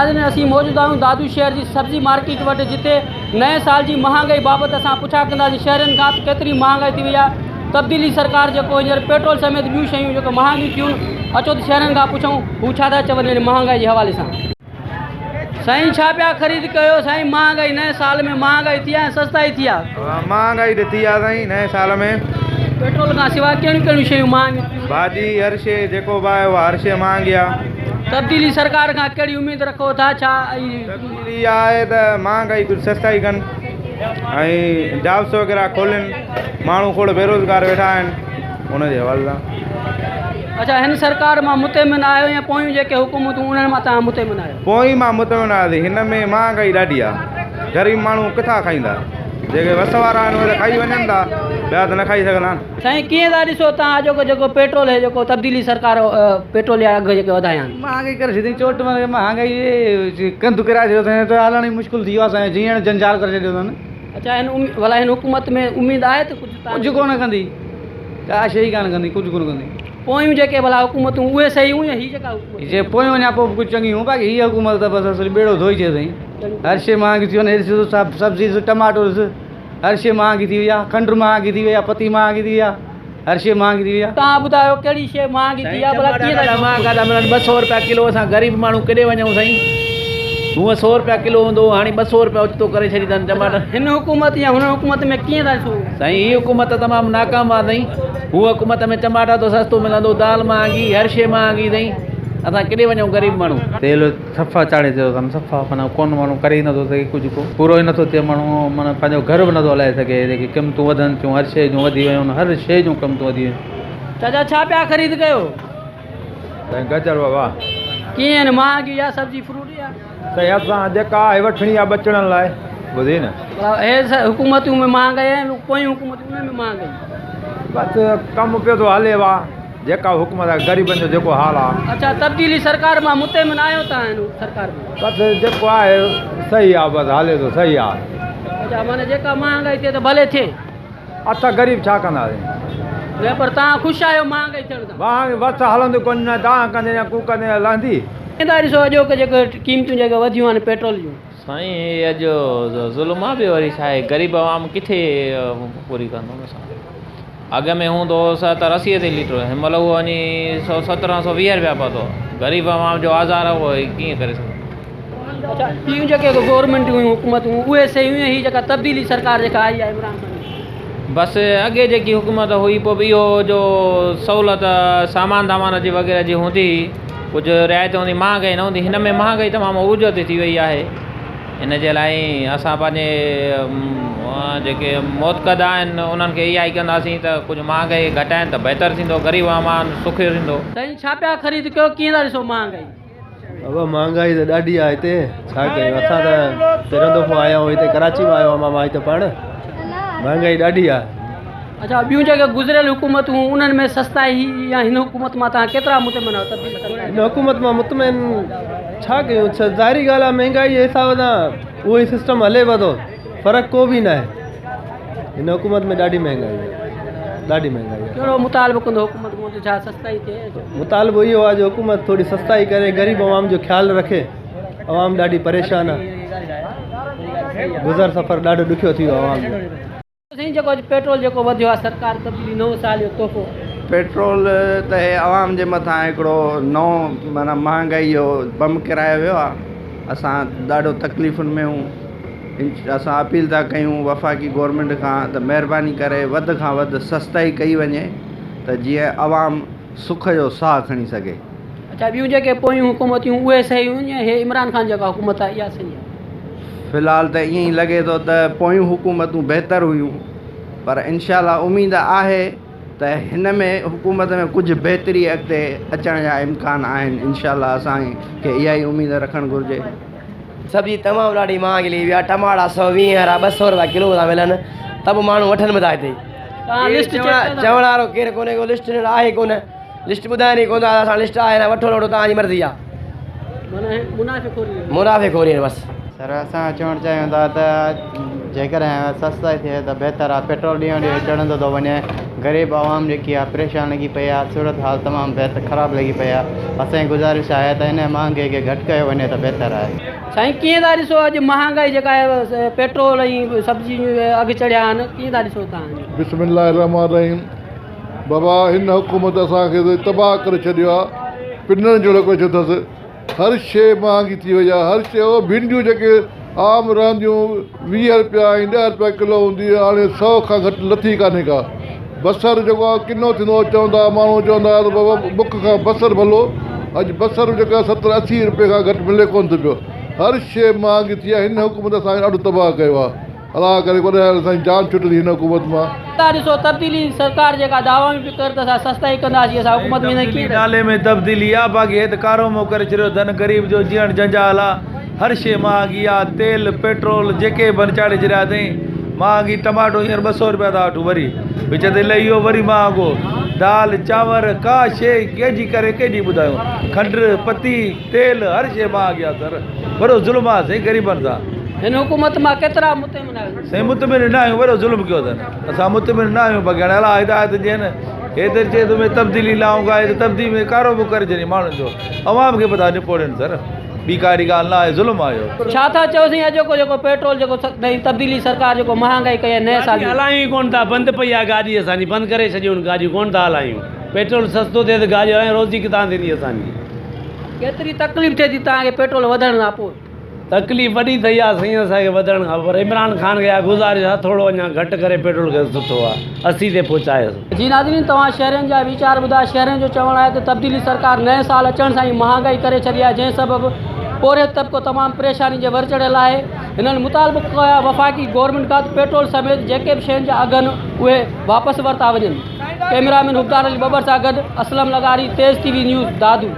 नाज़रीन असीं मौजूद आहियूं दादू शहर जी सब्जी मार्केट वटि जिते नए साल जी महांगाई बाबति असां पुछा कंदासीं शहरनि खां केतिरी महांगाई थी वई आहे। तब्दीली सरकार जेको हींअर पेट्रोल समेत ॿियूं शयूं जेको महांगियूं थियूं अचो त शहरनि खां पुछूं हू छा था चवनि महांगाई जे हवाले सां। साईं छा पिया ख़रीद कयो साईं? महांगाई नए साल में महांगाई थी आहे सस्ताई थी आहे? महंगाई त थी आहे साईं नए साल में। पेट्रोल खां सवाइ कहिड़ियूं कहिड़ियूं शयूं महांगियूं? भाॼी हर शइ जेको बि आहे उहा हर शइ महांगी आहे। तब्दीली सरकार खां कहिड़ी उमेदु रखो था? छा तब्दीली आहे त महांगाई कुझु सस्ताई कनि ऐं जॉब्स वग़ैरह खोलनि, माण्हू खोड़ बेरोज़गार वेठा आहिनि उनजे हवाले सां। अच्छा हिन सरकार मां मुतमिन आहियो या पोयूं जेके हुकूमतूं उन्हनि मां तव्हां मुतमिन आहियो? पोइ मां मुतमिन आहियां। हिन में महांगाई ॾाढी आहे, ग़रीब माण्हू किथां खाईंदा? जेके वस वारा आहिनि उहे त खाई वञनि था, ॿिया त न खाई सघंदा। साईं कीअं था ॾिसो तव्हां जेको पेट्रोल है जेको तब्दीली सरकार पेट्रोल जा अघु जेके वधाया आहिनि? महांगाई करे छॾी चोट में महांगाई कंधु किराए छॾियो अथई त हलण ई मुश्किल थी वियो आहे असांजो, जीअण जंजाल करे छॾियो अथनि। अच्छा भला हिन हुकूमत में उमेदु आहे त कुझु कोन कंदी, का शइ कान कंदी, कुझु कोन कंदी। पोयूं जेके भला हुकूमतूं उहे सही हुयूं या हीअ जेका हुकूमत? जे पोयूं अञा पोइ कुझु चङी हूं, बाक़ी हीअ हुकूमत त बसि असली बेड़ो धोई छॾे अथई। हर शइ महांगी थी वञे, सब्जी टमाटो ॾिस हर शइ महांगी थी वई आहे, खंडु महांगी थी वई आहे, पती महांगी थी वई आहे, हर शइ महांगी थी वई आहे। तव्हां ॿुधायो कहिड़ी शइ महांगी थी आहे? भला कीअं महांगा था मिलनि? 200 रुपया किलो। असां ग़रीब माण्हू केॾे वञूं साईं? हूअं 100 रुपया किलो हूंदो, हाणे 200 रुपया ओचितो करे छॾी अथनि टमाटर। हिन हुकूमत या हुन हुकूमत में कीअं था ॾिसो साईं? हीअ हुकूमत तमामु नाकाम आहे साईं। हूअ हुकूमत में टमाटा तो सस्तो मिलंदो, दाल महांगी, हर शइ महांगी साईं। असां केॾे वञूं ग़रीब माण्हू? तेल सफ़ा चाढ़े छॾियो अथनि, सफ़ा माना कोन माण्हू करे ई नथो सघे, कुझु को पूरो ई नथो थिए। माण्हू माना पंहिंजो घर बि नथो हलाए सघे। जेकी क़ीमतूं वधनि थियूं, हर शइ जूं वधी वियूं, हर शइ जूं क़ीमतूं वधी वियूं। चाचा छा पिया ख़रीद कयो? गजर बाबा कीअं आहिनि महांगी आहे सब्जी फ्रूट या? त असां जेका आहे वठणी आहे बचण लाइ, ॿुधी न। हे हुकूमतूं में महांगाई आहे, पोयूं हुकूमतूं में महांगाई? बसि कमु पियो थो हले वा जेका हुकूमत आहे ग़रीबनि जो जेको हाल आहे। अच्छा तब्दीली सरकार मां मुतमिन आहियो तव्हां हिन सरकार में? बसि जेको आहे सही आहे, बसि हले थो सही आहे। अच्छा माना जेका महांगाई थिए त भले थिए, असां ग़रीब छा कंदासीं? न पर तव्हां ख़ुशि आहियो महांगाई थियण सां? बसि हलंदो कोन, न तव्हां कंदे या कू कंदे लहंदी। ईंदा ॾिसो अॼोके जेके क़ीमतूं जेके वधियूं आहिनि पेट्रोल जूं। साईं अॼु ज़ुल्म आहे बि वरी छा आहे, ग़रीब आवाम किथे पूरी कंदो? अॻ में हूंदो 70-80 ते लीटर, हिन महिल उहो वञी 100-1720 रुपया पहुतो। ग़रीब आवाम जो आज़ार आहे उहो कीअं करे सघंदो? अच्छा ॿियूं जेके गवर्नमेंट हुयूं हुकूमतूं उहे सही हुयूं, हीअ जेका तब्दीली सरकार जेका आई आहे इमरान खान? बसि अॻे जेकी हुकूमत हुई पोइ बि इहो जो सहूलियत सामान दामान जी वग़ैरह जी हूंदी, कुझु रिआयत हूंदी, महांगाई न हूंदी। हिन में महांगाई तमामु उर्ज ते थी वई आहे। इन जे लाइ असां पंहिंजे जेके मौतकदा आहिनि उन्हनि खे इहा ई कंदासीं त कुझु महांगाई घटाइनि त बहितरु थींदो, ग़रीब आवाम सुखियो थींदो। साईं छा पिया ख़रीद कयो? कीअं था ॾिसो महांगाई? बाबा महांगाई त ॾाढी आहे हिते, छा कयूं? असां त पहिरियों दफ़ो आया आहियूं हिते, कराची में आयो आहियां मां हिते पाण। महांगाई ॾाढी आहे। अच्छा ॿियूं जेके गुज़िरियल हुकूमतूं उन्हनि में सस्ताई या हिन हुकूमत मां तव्हां केतिरा मुतमिन आहियो तब्दीली सरकार? हिन हुकूमत मां मुतमिन छा कयूं? ज़ाहिरी ॻाल्हि आहे महांगाई जे हिसाब सां उहो ई सिस्टम हले पियो, फ़र्क़ु को बि न आहे। हिन हुकूमत में ॾाढी महांगाई आहे, ॾाढी महांगाई आहे। कहिड़ो मुतालबो कंदो हुकूमत को छा सस्ताई थिए? मुतालबो इहो आहे जो हुकूमत थोरी सस्ताई करे, ग़रीब आवाम जो ख़्यालु रखे। आवाम ॾाढी परेशान आहे, गुज़र सफ़र ॾाढो ॾुखियो थी वियो आवाम जो। साईं जेको पेट्रोल जेको वधियो आहे सरकार तब्दीली नओं साल जो तोहफ़ो? पेट्रोल त हे आवाम जे मथां हिकिड़ो नओं माना महांगाई जो बम किरायो वियो आहे। असां ॾाढो तकलीफ़ुनि में हूं। असां अपील था कयूं वफ़ाक़ी गवर्नमेंट खां त महिरबानी करे वधि खां वधि सस्ताई कई वञे त जीअं आवाम सुख जो साह खणी सघे। अच्छा ॿियूं जेके पोयूं हुकूमतियूं उहे सही हुयूं या हे इमरान खान जेका हुकूमत आहे इहा सही आहे? फ़िलहाल त ईअं ई लॻे थो त पोयूं हुकूमतूं बहितर हुयूं, पर इनशाला उमेदु आहे त हिन में हुकूमत में कुझु बहितरी अॻिते अचण जा इम्कान आहिनि। इनशाला असांखे इहा ई उमेदु रखणु घुरिजे। सब्जी तमामु ॾाढी महांगी लही वई आहे। टमाटा 120 वारा 200 रुपया किलो था मिलनि, त बि माण्हू वठनि बि था हिते। चवण वारो केरु कोन्हे को, लिस्ट आहे कोन, लिस्ट ॿुधाइणी कोन था। असां लिस्ट आहे न, वठो वठो तव्हांजी मर्ज़ी आहे। मुनाफ़े बसि। सर असां चवणु चाहियूं था त जेकॾहिं सस्ताई थिए त बहितरु आहे। पेट्रोल ॾींहों ॾींहुं चढ़ंदो थो वञे, ग़रीब आवाम जेकी आहे परेशान लॻी पई आहे सूरत हाल तमामु बहितर ख़राबु लॻी पई आहे असांजी गुज़ारिश आहे त हिन महांगाई खे घटि कयो वञे त बहितर आहे साईं कीअं था ॾिसो अॼु महांगाई जेका आहे पेट्रोल ऐं सब्जी अघु चढ़िया आहिनि कीअं था ॾिसो तव्हां बिस्मिल्लाह रहमान रहीम बाबा हिन हुकूमत असांखे तबाह करे छॾियो आहे पिननि जो करे छॾियो अथसि हर शइ महांगी थी वई आहे हर शइ भिंडियूं जेके आम रहंदियूं 20 रुपया ऐं 10 रुपया किलो हूंदी हाणे 100 खां घटि लथी कान्हे का बसर जेको आहे किनो थींदो चवंदा माण्हू चवंदा त बाबा बुख खां बसर भलो अॼु बसर जेको आहे 70-80 रुपए खां घटि मिले कोन थो पियो हर शइ महांगी थी आहे हिन हुकूमत असांखे ॾाढो तबाह कयो आहे अलाह करे वॾे असांजी जान छुटंदी हिन हुकूमत मां तव्हां ॾिसो तब्दीली सरकार जेका दावा में बि कर त असां सस्ताई कंदासीं असां हुकूमत में न कीअं नाले में तब्दीली आहे बाक़ी हे त कारो मो करे छॾियो धन ग़रीब जो जीअण जंजाल आहे हर शइ महांगी आहे तेल पेट्रोल जेके बि चाढ़े छॾिया अथई महांगी टमाटो हींअर 200 रुपया था वठूं वरी विच ते लहियो वरी महांगो दाल चांवर का शइ कंहिंजी करे कंहिंजी ॿुधायूं खंडु पती तेल हर शइ महांगी आहे सर वॾो ज़ुल्म आहे साईं ग़रीबनि सां हिन हुकूमत मां केतिरा मुतमिन आहियो साईं मुतमिन न आहियूं वॾो ज़ुल्म कयो अथनि असां मुतमिन न आहियूं बाक़ी हाणे अलाह हिदायत ॾियनि हे त चए थो भई तब्दीली लाऊंगा हे त तब्दीली में कारो बि करे छॾी माण्हुनि जो अवाम खे पता निपोड़नि सर ॿी काड़ी ॻाल्हि न आहे ज़ुल्म आयो छा था चओ साईं अॼोको जेको पेट्रोल जेको नई तब्दीली सरकार जेको महांगाई कई आहे नए साल हलायूं कोन था बंदि पई आहे गाॾी असांजी बंदि करे छॾियूं गाॾियूं कोन था हलायूं पेट्रोल सस्तो थिए त गाॾी हलायूं रोज़ी किथां थींदी असांजी केतिरी तकलीफ़ थिए थी तव्हांखे पेट्रोल वधण खां पोइ तकलीफ़ वॾी थी आहे साईं असांखे वधण खां पर इमरान ख़ान खे गुज़ारिश आहे थोरो अञा घटि करे पेट्रोल खे सुठो आहे 80 ते पहुचाए जी नाज़रीन तव्हां शहरनि जा वीचार ॿुधा शहरनि जो चवणु आहे त तब्दीली सरकार नए साल अचण सां ई महांगाई करे छॾी आहे जंहिं सबबु पोरे तबिको तमामु परेशानी जे वर चढ़ियल आहे हिननि मुतालबो कयो आहे वफ़ाक़ी गवर्नमेंट खां पेट्रोल समेत जेके बि शयुनि जा अघ आहिनि उहे वापसि वरिता वञनि कैमरामैन हुब्दार अली बबर सां गॾु असलम लगारी तेज़ TV न्यूज़ दादू।